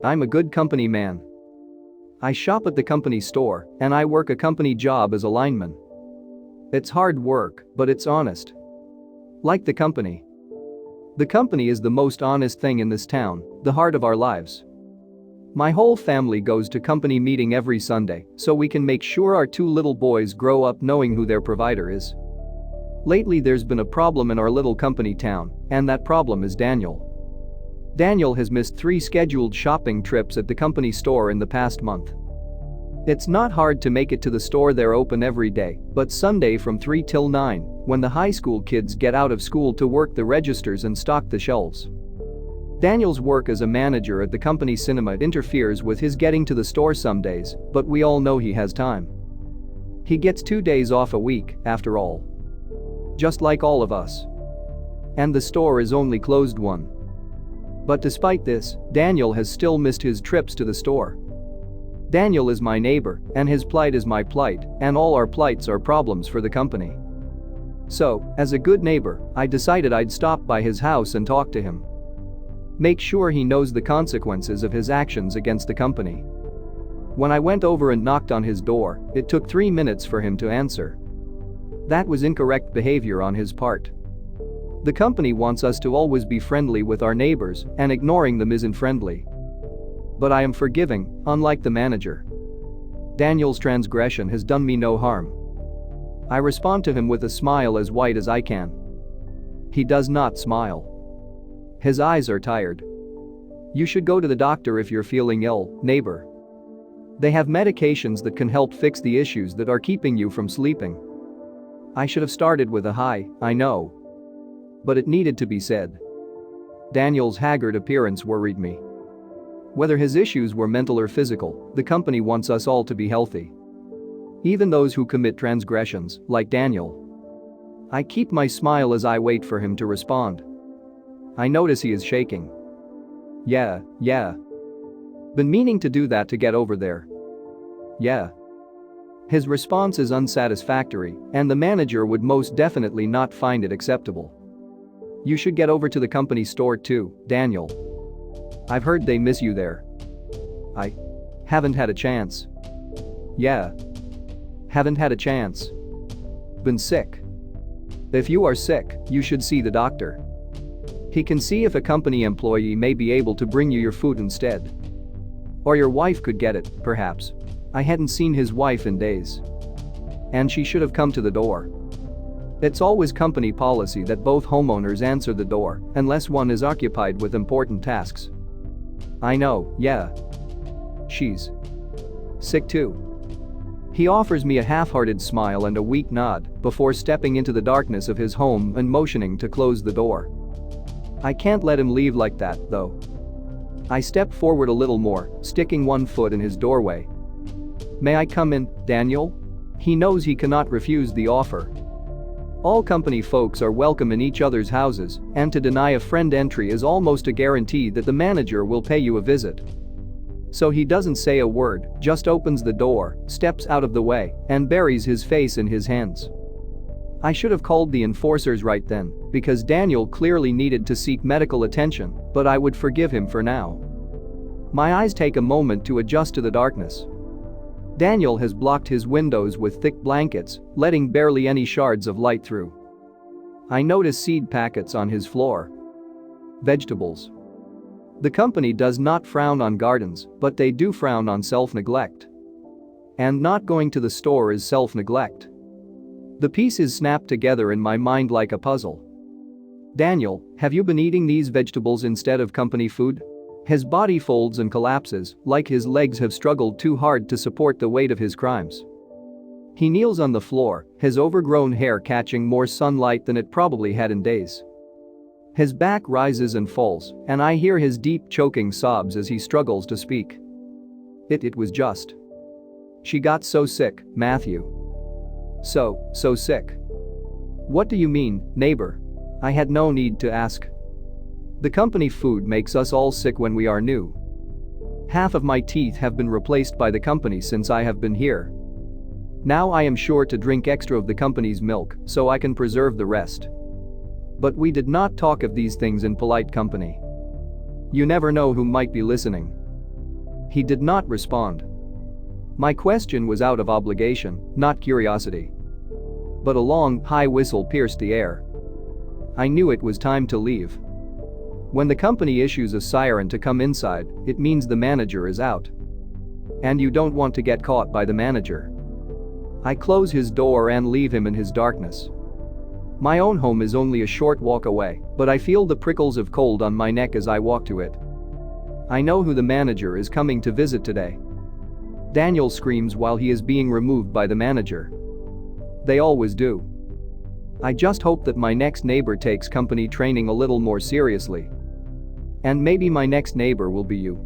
I'm a good company man. I shop at the company store, and I work a company job as a lineman. It's hard work, but it's honest. Like the company. The company is the most honest thing in this town, the heart of our lives. My whole family goes to company meeting every Sunday, so we can make sure our two little boys grow up knowing who their provider is. Lately there's been a problem in our little company town, and that problem is Daniel. Daniel has missed 3 scheduled shopping trips at the company store in the past month. It's not hard to make it to the store. They're open every day, but Sunday from 3 till 9, when the high school kids get out of school to work the registers and stock the shelves. Daniel's work as a manager at the company cinema interferes with his getting to the store some days, but we all know he has time. He gets 2 days off a week, after all. Just like all of us. And the store is only closed one. But despite this, Daniel has still missed his trips to the store. Daniel is my neighbor, and his plight is my plight, and all our plights are problems for the company. So, as a good neighbor, I decided I'd stop by his house and talk to him. Make sure he knows the consequences of his actions against the company. When I went over and knocked on his door, it took 3 minutes for him to answer. That was incorrect behavior on his part. The company wants us to always be friendly with our neighbors, and ignoring them isn't friendly. But I am forgiving, unlike the manager. Daniel's transgression has done me no harm. I respond to him with a smile as white as I can. He does not smile. His eyes are tired. You should go to the doctor if you're feeling ill, neighbor. They have medications that can help fix the issues that are keeping you from sleeping. I should have started with a hi, I know. But it needed to be said. Daniel's haggard appearance worried me. Whether his issues were mental or physical, the company wants us all to be healthy. Even those who commit transgressions, like Daniel. I keep my smile as I wait for him to respond. I notice he is shaking. Yeah. Been meaning to do that to get over there. Yeah. His response is unsatisfactory, and the manager would most definitely not find it acceptable. You should get over to the company store too, Daniel. I've heard they miss you there. I haven't had a chance. Yeah. Haven't had a chance. Been sick. If you are sick, you should see the doctor. He can see if a company employee may be able to bring you your food instead. Or your wife could get it, perhaps. I hadn't seen his wife in days. And she should have come to the door. It's always company policy that both homeowners answer the door, unless one is occupied with important tasks. I know, yeah. She's sick too. He offers me a half-hearted smile and a weak nod before stepping into the darkness of his home and motioning to close the door. I can't let him leave like that, though. I step forward a little more, sticking one foot in his doorway. May I come in, Daniel? He knows he cannot refuse the offer. All company folks are welcome in each other's houses, and to deny a friend entry is almost a guarantee that the manager will pay you a visit. So he doesn't say a word, just opens the door, steps out of the way, and buries his face in his hands. I should have called the enforcers right then, because Daniel clearly needed to seek medical attention, but I would forgive him for now. My eyes take a moment to adjust to the darkness. Daniel has blocked his windows with thick blankets, letting barely any shards of light through. I notice seed packets on his floor. Vegetables. The company does not frown on gardens, but they do frown on self-neglect. And not going to the store is self-neglect. The pieces snap together in my mind like a puzzle. Daniel, have you been eating these vegetables instead of company food? His body folds and collapses, like his legs have struggled too hard to support the weight of his crimes. He kneels on the floor, his overgrown hair catching more sunlight than it probably had in days. His back rises and falls, and I hear his deep choking sobs as he struggles to speak. It was just. She got so sick, Matthew. So sick. What do you mean, neighbor? I had no need to ask. The company food makes us all sick when we are new. Half of my teeth have been replaced by the company since I have been here. Now I am sure to drink extra of the company's milk so I can preserve the rest. But we did not talk of these things in polite company. You never know who might be listening. He did not respond. My question was out of obligation, not curiosity. But a long, high whistle pierced the air. I knew it was time to leave. When the company issues a siren to come inside, it means the manager is out. And you don't want to get caught by the manager. I close his door and leave him in his darkness. My own home is only a short walk away, but I feel the prickles of cold on my neck as I walk to it. I know who the manager is coming to visit today. Daniel screams while he is being removed by the manager. They always do. I just hope that my next neighbor takes company training a little more seriously. And maybe my next neighbor will be you.